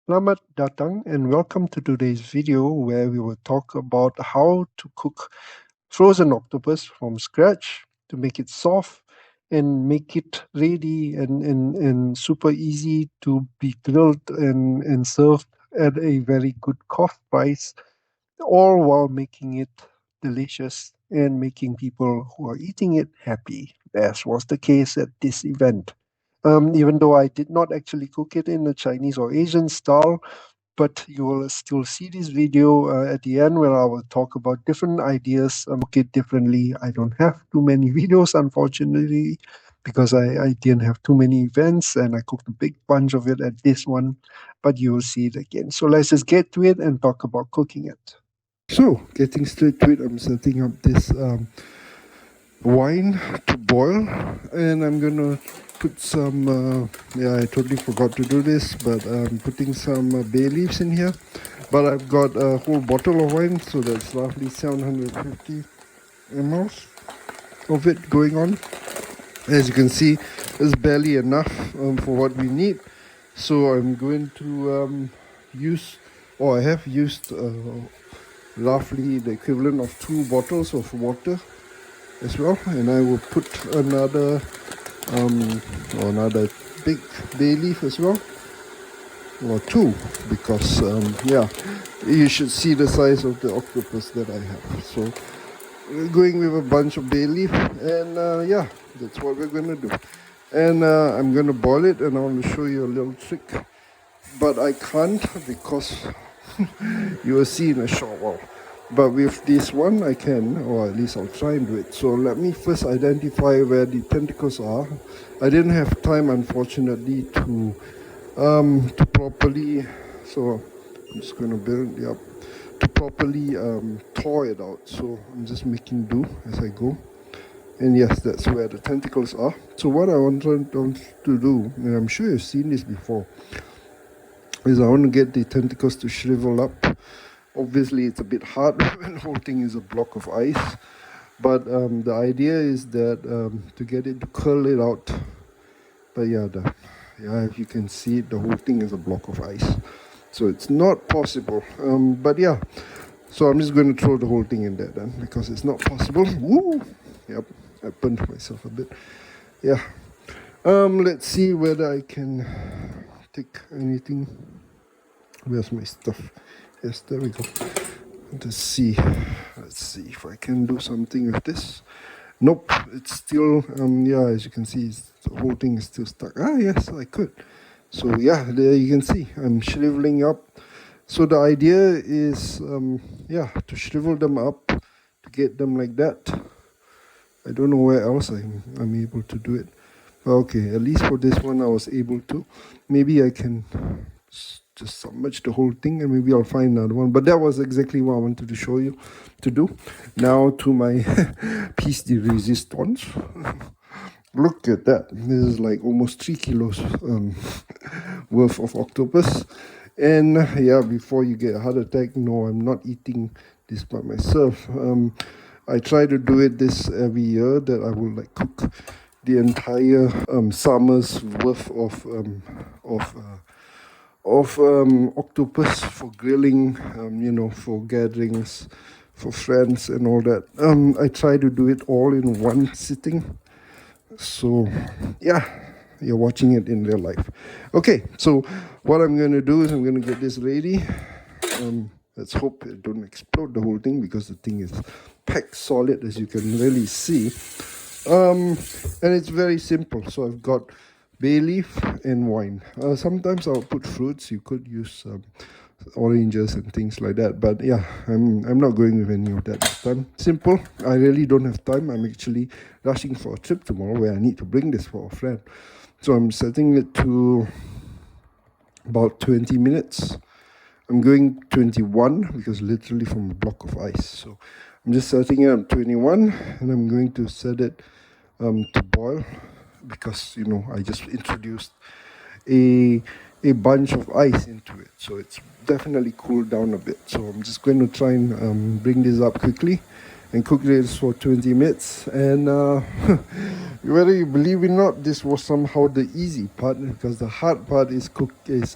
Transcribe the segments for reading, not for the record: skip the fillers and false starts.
Selamat datang and welcome to today's video where we will talk about how to cook frozen octopus from scratch to make it soft and make it ready and super easy to be grilled and served at a very good cost price, all while making it delicious and making people who are eating it happy, as was the case at this event. Even though I did not actually cook it in the Chinese or Asian style, but you will still see this video at the end where I will talk about different ideas, cook it differently. I don't have too many videos, unfortunately, because I didn't have too many events and I cooked a big bunch of it at this one, but you will see it again. So let's just get to it and talk about cooking it. So, getting straight to it, I'm setting up this wine to boil, and I'm gonna put some I totally forgot to do this, but I'm putting some bay leaves in here. But I've got a whole bottle of wine, so that's roughly 750 mLs of it going on. As you can see, it's barely enough for what we need, so I'm going to I have used roughly the equivalent of 2 bottles of water as well, and I will put another big bay leaf as well, or two, because you should see the size of the octopus that I have. So we're going with a bunch of bay leaf, and that's what we're gonna do. And I'm gonna boil it, and I want to show you a little trick, but I can't because you will see in a short while. But with this one I can, or at least I'll try and do it. So let me first identify where the tentacles are. I didn't have time, unfortunately, to properly, so I'm just going to build it up, to properly thaw it out. So I'm just making do as I go. And yes, that's where the tentacles are. So what I want to do, and I'm sure you've seen this before, is I want to get the tentacles to shrivel up. Obviously, it's a bit hard when the whole thing is a block of ice, but the idea is that to get it to curl it out. But if you can see it, the whole thing is a block of ice, so it's not possible. So I'm just going to throw the whole thing in there then, because it's not possible. Woo! Yep, I burned myself a bit. Yeah. Let's see whether I can take anything. Where's my stuff? Yes, there we go. Let's see if I can do something with this. Nope, it's still, as you can see, the whole thing is still stuck. Yes, I could. So there you can see, I'm shriveling up. So the idea is, to shrivel them up, to get them like that. I don't know where else I'm able to do it. Okay, at least for this one I was able to. Maybe I can just submerge the whole thing, and maybe I'll find another one. But that was exactly what I wanted to show you to do. Now to my piece de resistance. Look at that. This is like almost 3 kilos worth of octopus. And before you get a heart attack, no, I'm not eating this by myself. I try to do it this every year, that I will like cook the entire summer's worth of octopus for grilling, for gatherings, for friends and all that. I try to do it all in one sitting. So you're watching it in real life. Okay, so what I'm going to do is I'm going to get this ready. Let's hope it don't explode the whole thing, because the thing is packed solid, as you can really see. And it's very simple. So I've got bay leaf and wine. Sometimes I'll put fruits. You could use oranges and things like that, but I'm not going with any of that this time. Simple. I really don't have time. I'm actually rushing for a trip tomorrow where I need to bring this for a friend. So I'm setting it to about 20 minutes. I'm going 21 because literally from a block of ice. So I'm just setting it at 21, and I'm going to set it to boil, because I just introduced a bunch of ice into it, so it's definitely cooled down a bit. So I'm just going to try and bring this up quickly, and cooked this for 20 minutes. And whether you believe it or not, this was somehow the easy part, because the hard part is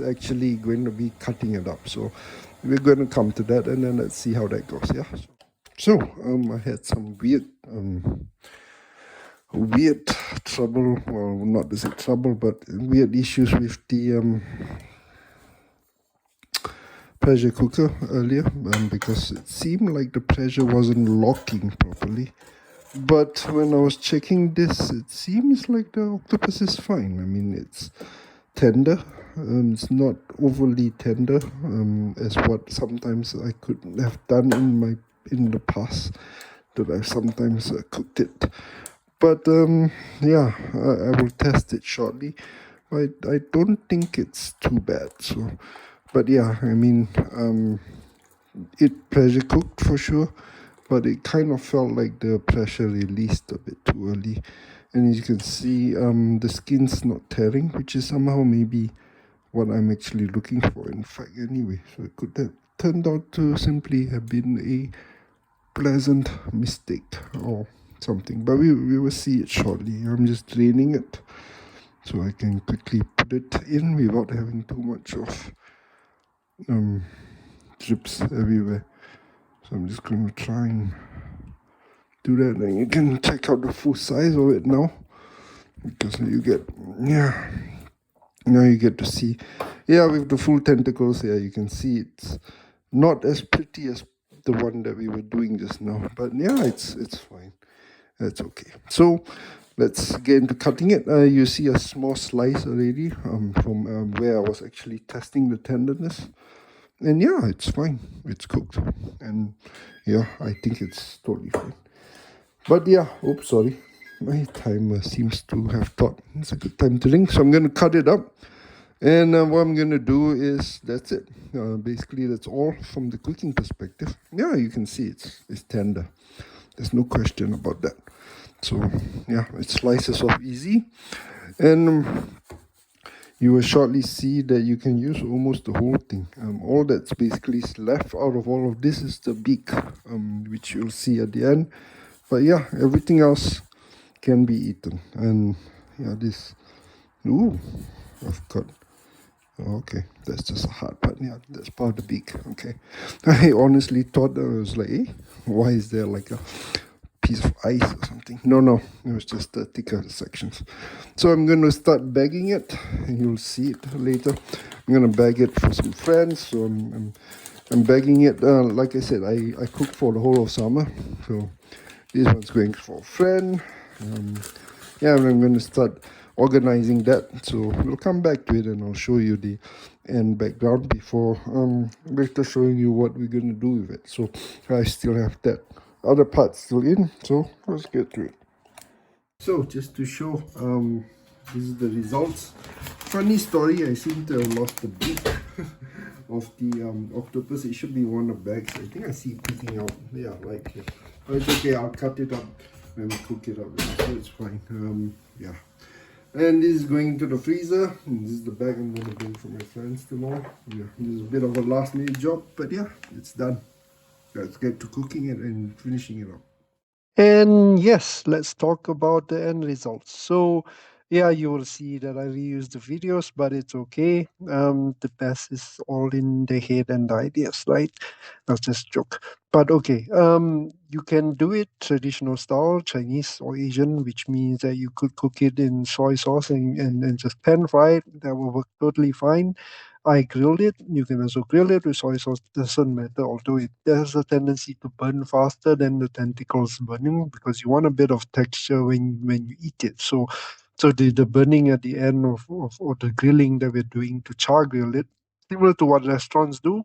actually going to be cutting it up. So we're going to come to that, and then let's see how that goes. Yeah. So I had some weird trouble, well, not to say trouble, but weird issues with the pressure cooker earlier, because it seemed like the pressure wasn't locking properly. But when I was checking this, it seems like the octopus is fine. I mean, it's tender. It's not overly tender, as what sometimes I could have done in the past, that I sometimes cooked it. But yeah, I will test it shortly. I don't think it's too bad. So, but yeah, I mean, it pressure cooked for sure, but it kind of felt like the pressure released a bit too early. And as you can see, the skin's not tearing, which is somehow maybe what I'm actually looking for, in fact, anyway. So it could have turned out to simply have been a pleasant mistake or something. But we will see it shortly. I'm just draining it so I can quickly put it in without having too much of drips everywhere. So I'm just going to try and do that, and you can check out the full size of it now, because you get, yeah, now you get to see, yeah, with the full tentacles. Yeah, you can see it's not as pretty as the one that we were doing just now, but yeah, it's fine. That's okay. So let's get into cutting it. You see a small slice already from where I was actually testing the tenderness. And yeah, it's fine. It's cooked. And yeah, I think it's totally fine. But yeah, oops, sorry. My timer seems to have thought it's a good time to ring. So I'm going to cut it up. And what I'm going to do is, that's it. Basically, that's all from the cooking perspective. Yeah, you can see it's tender. There's no question about that. So yeah, it slices off easy. And you will shortly see that you can use almost the whole thing. All that's basically left out of all of this is the beak, which you'll see at the end. But yeah, everything else can be eaten. And yeah, this, ooh, I've got, okay, that's just a hard part. Yeah, that's part of the beak. Okay, I honestly thought, I was like, hey, why is there like a piece of ice or something? No, it was just the thicker sections. So I'm going to start bagging it, and you'll see it later. I'm going to bag it for some friends. So I'm bagging it. Like I said, I cooked for the whole of summer. So this one's going for a friend. Yeah, and I'm going to start organizing that. So we'll come back to it, and I'll show you the end background before later showing you what we're going to do with it. So I still have that other part still in. So let's get to it. So just to show, this is the results. Funny story, I seem to have lost the beak of the octopus. It should be one of the bags. I think I see it peeking out. Yeah, right here. But it's okay, I'll cut it up when we cook it up, so it's fine. Yeah. And this is going into the freezer. And this is the bag I'm going to bring for my friends tomorrow. Yeah, this is a bit of a last minute job, but yeah, it's done. Let's get to cooking it and finishing it up. And yes, let's talk about the end results. So yeah, you will see that I reused the videos, but it's okay. The best is all in the head and the ideas, right? That's just joke. But okay, you can do it traditional style, Chinese or Asian, which means that you could cook it in soy sauce and just pan fry it. That will work totally fine. I grilled it. You can also grill it with soy sauce. Doesn't matter. Although it has a tendency to burn faster than the tentacles burning, because you want a bit of texture when you eat it. So the burning at the end of the grilling that we're doing to char grill it, similar to what restaurants do.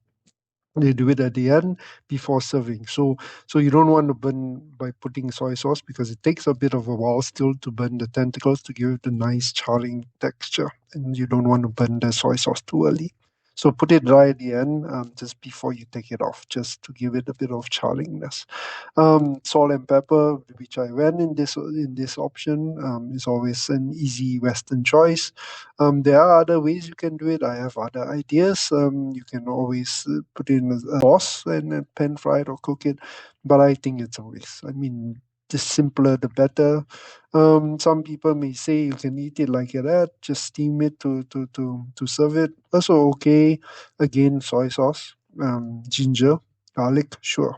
They do it at the end before serving. So you don't want to burn by putting soy sauce, because it takes a bit of a while still to burn the tentacles to give it a nice charring texture, and you don't want to burn the soy sauce too early. So put it dry at the end, just before you take it off, just to give it a bit of charriness. Salt and pepper, which I went in this option, is always an easy Western choice. There are other ways you can do it. I have other ideas. You can always put in a sauce and then pan fry it or cook it, but I think it's a waste. I mean, the simpler the better. Some people may say you can eat it like that, just steam it to serve it. Also okay. Again, soy sauce, ginger, garlic, sure.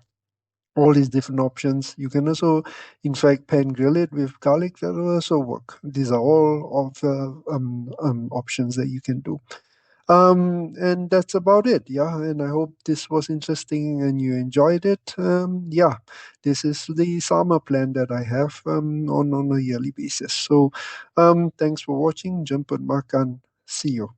All these different options. You can also, in fact, pan grill it with garlic. That will also work. These are all of options that you can do. And that's about it. Yeah, and I hope this was interesting and you enjoyed it. Yeah, this is the summer plan that I have on a yearly basis. So, thanks for watching. Jemput makan. See you.